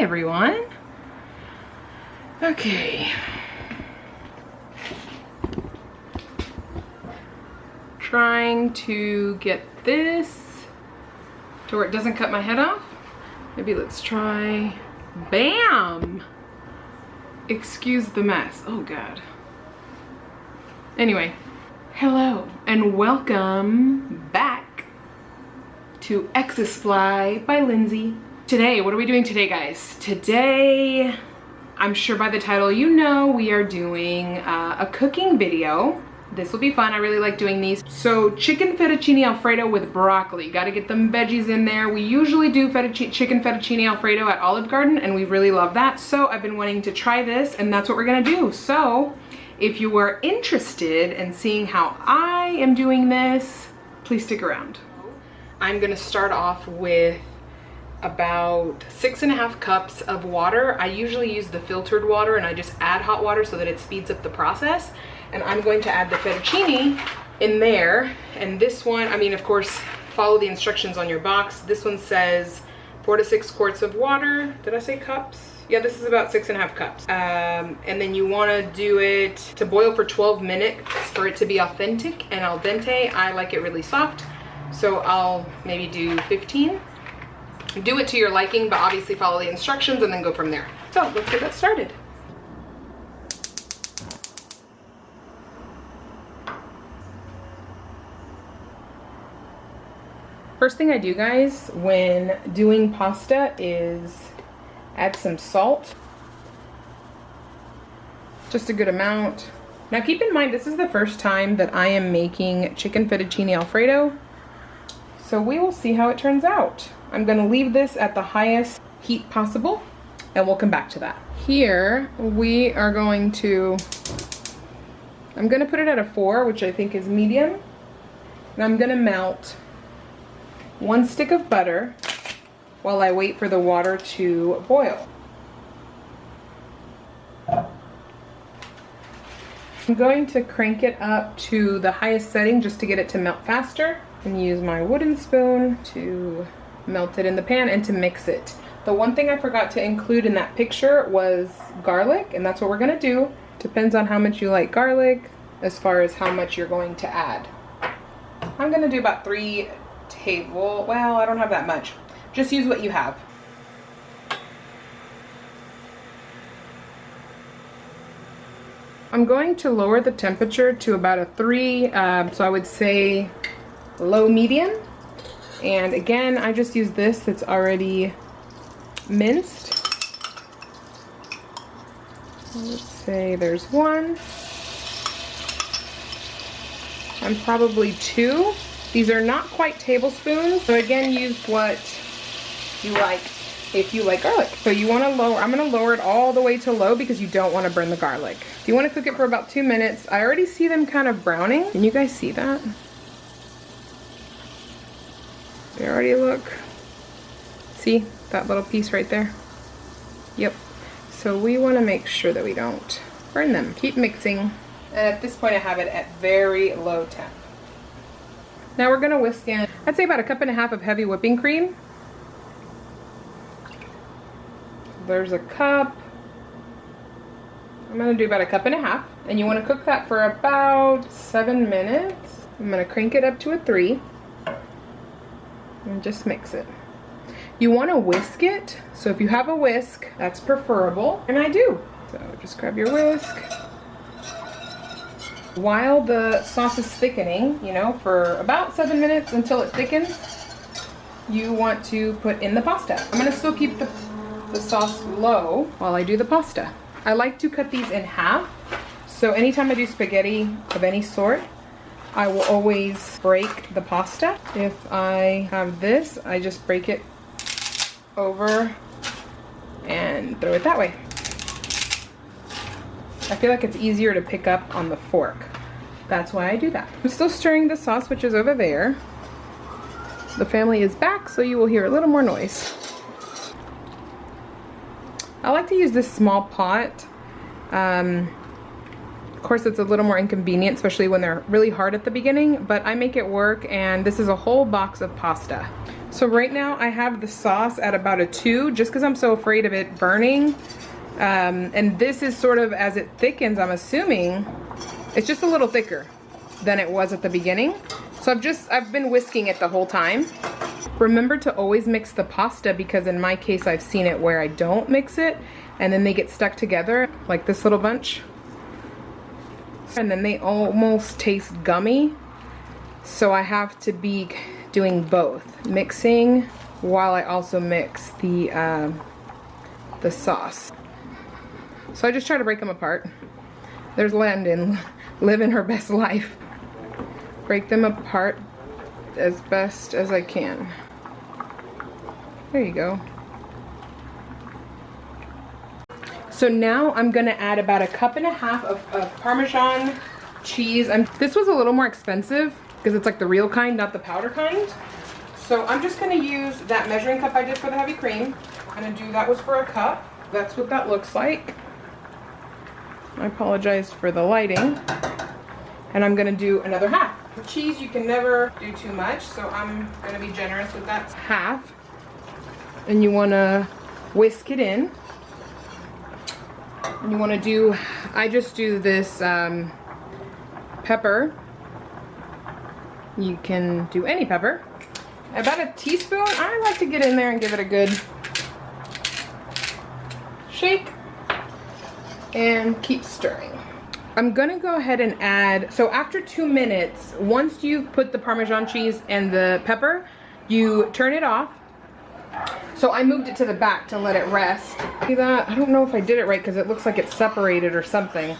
everyone. Okay. Trying to get this to where it doesn't cut my head off. Maybe let's try, bam! Excuse the mess, oh God. Anyway, hello and welcome back to Xisfly by Lindsay. Today, what are we doing today, guys? Today, I'm sure by the title you know we are doing a cooking video. This will be fun. I really like doing these. So chicken fettuccine Alfredo with broccoli. Got to get them veggies in there. We usually do chicken fettuccine Alfredo at Olive Garden and we really love that. So I've been wanting to try this and that's what we're gonna do. So if you are interested in seeing how I am doing this, please stick around. I'm gonna start off with about 6.5 cups of water. I usually use the filtered water and I just add hot water so that it speeds up the process. And I'm going to add the fettuccine in there. And this one, I mean, of course, follow the instructions on your box. This one says 4 to 6 quarts of water. Did I say cups? Yeah, this is about 6.5 cups. And then you want to do it to boil for 12 minutes for it to be authentic and al dente. I like it really soft, so I'll maybe do 15. Do it to your liking, but obviously follow the instructions and then go from there. So let's get that started. First thing I do, guys, when doing pasta is add some salt. Just a good amount. Now keep in mind, this is the first time that I am making chicken fettuccine Alfredo, so we will see how it turns out. I'm gonna leave this at the highest heat possible and we'll come back to that. Here we are going to, I'm gonna put it at a 4, which I think is medium, and I'm gonna melt 1 stick of butter while I wait for the water to boil. I'm going to crank it up to the highest setting just to get it to melt faster, and use my wooden spoon to melt it in the pan and to mix it. The one thing I forgot to include in that picture was garlic, and that's what we're gonna do. Depends on how much you like garlic as far as how much you're going to add. I'm gonna do about 3 well, I don't have that much. Just use what you have. I'm going to lower the temperature to about a 3, so I would say low medium. And again, I just use this that's already minced. Let's say there's 1. And probably 2. These are not quite tablespoons, so again, use what you like if you like garlic. So you want to lower, I'm going to lower it all the way to low because you don't want to burn the garlic. You want to cook it for about 2 minutes. I already see them kind of browning. Can you guys see that? They already look, see that little piece right there? Yep. So we want to make sure that we don't burn them. Keep mixing. And at this point I have it at very low temp. Now we're gonna whisk in, I'd say about 1.5 cups of heavy whipping cream. There's a cup. I'm gonna do about 1.5 cups, and you wanna cook that for about 7 minutes. I'm gonna crank it up to a 3 and just mix it. You wanna whisk it, so if you have a whisk, that's preferable, and I do. So just grab your whisk. While the sauce is thickening, you know, for about 7 minutes until it thickens, you want to put in the pasta. I'm gonna still keep the sauce low while I do the pasta. I like to cut these in half, so anytime I do spaghetti of any sort, I will always break the pasta. If I have this, I just break it over and throw it that way. I feel like it's easier to pick up on the fork. That's why I do that. I'm still stirring the sauce, which is over there. The family is back, so you will hear a little more noise. I like to use this small pot. Of course, it's a little more inconvenient, especially when they're really hard at the beginning, but I make it work, and this is a whole box of pasta. So right now I have the sauce at about a 2 just because I'm so afraid of it burning. And this is sort of, as it thickens, I'm assuming, it's just a little thicker than it was at the beginning. So I've been whisking it the whole time. Remember to always mix the pasta, because in my case I've seen it where I don't mix it and then they get stuck together like this little bunch. And then they almost taste gummy. So I have to be doing both, mixing while I also mix the sauce. So I just try to break them apart. There's Landon living her best life. Break them apart as best as I can. There you go. So now I'm gonna add about 1.5 cups of Parmesan cheese. This was a little more expensive because it's like the real kind, not the powder kind. So I'm just gonna use that measuring cup I did for the heavy cream. I'm gonna do, that was for 1 cup. That's what that looks like. I apologize for the lighting. And I'm gonna do another half. Cheese, you can never do too much, so I'm gonna be generous with that half. And you wanna whisk it in. And you wanna do, I just do this pepper. You can do any pepper. About a teaspoon. I like to get in there and give it a good shake and keep stirring. I'm gonna go ahead and add, so after 2 minutes, once you've put the Parmesan cheese and the pepper, you turn it off. So I moved it to the back to let it rest. See that? I don't know if I did it right because it looks like it's separated or something.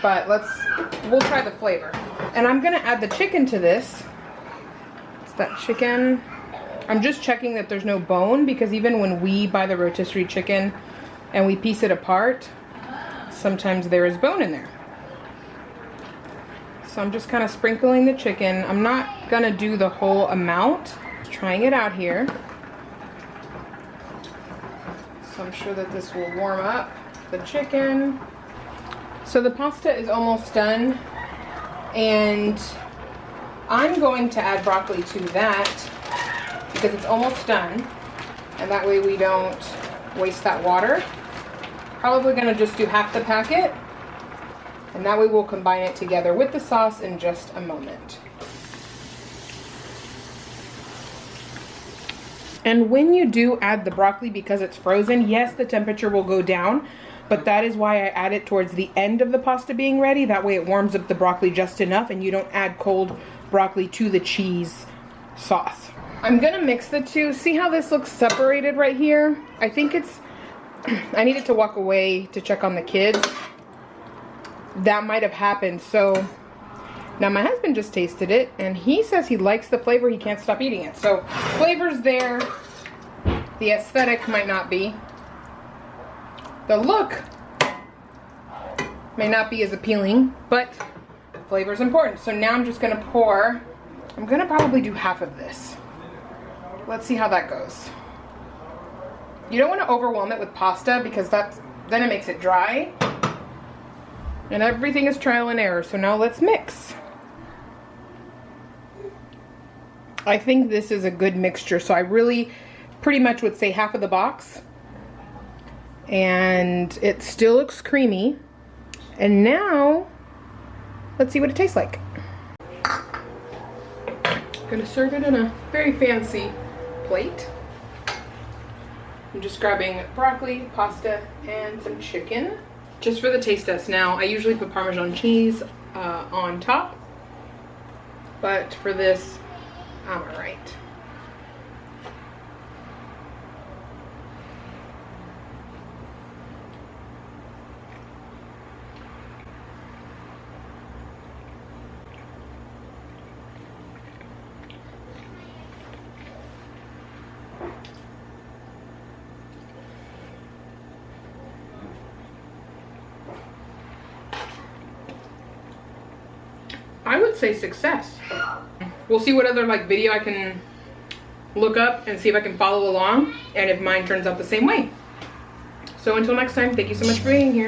But we'll try the flavor. And I'm gonna add the chicken to this. It's that chicken. I'm just checking that there's no bone, because even when we buy the rotisserie chicken and we piece it apart, sometimes there is bone in there. So I'm just kind of sprinkling the chicken. I'm not gonna do the whole amount. Just trying it out here. So I'm sure that this will warm up the chicken. So the pasta is almost done, and I'm going to add broccoli to that because it's almost done, and that way we don't waste that water. Probably gonna just do half the packet, and that way we'll combine it together with the sauce in just a moment. And when you do add the broccoli, because it's frozen, yes, the temperature will go down, but that is why I add it towards the end of the pasta being ready. That way it warms up the broccoli just enough and you don't add cold broccoli to the cheese sauce. I'm gonna mix the two. See how this looks separated right here? I think it's, I needed to walk away to check on the kids. That might have happened. So now my husband just tasted it and he says he likes the flavor. He can't stop eating it. So flavor's there. The aesthetic might not be. The look may not be as appealing, but flavor's important. So now I'm just gonna pour. I'm gonna probably do half of this. Let's see how that goes. You don't want to overwhelm it with pasta because then it makes it dry. And everything is trial and error. So now let's mix. I think this is a good mixture. So I really pretty much would say half of the box. And it still looks creamy. And now, let's see what it tastes like. I'm gonna serve it in a very fancy plate. I'm just grabbing broccoli, pasta, and some chicken. Just for the taste test now, I usually put Parmesan cheese on top. But for this, I'm alright. I would say success. We'll see what other video I can look up and see if I can follow along and if mine turns out the same way. So until next time, thank you so much for being here.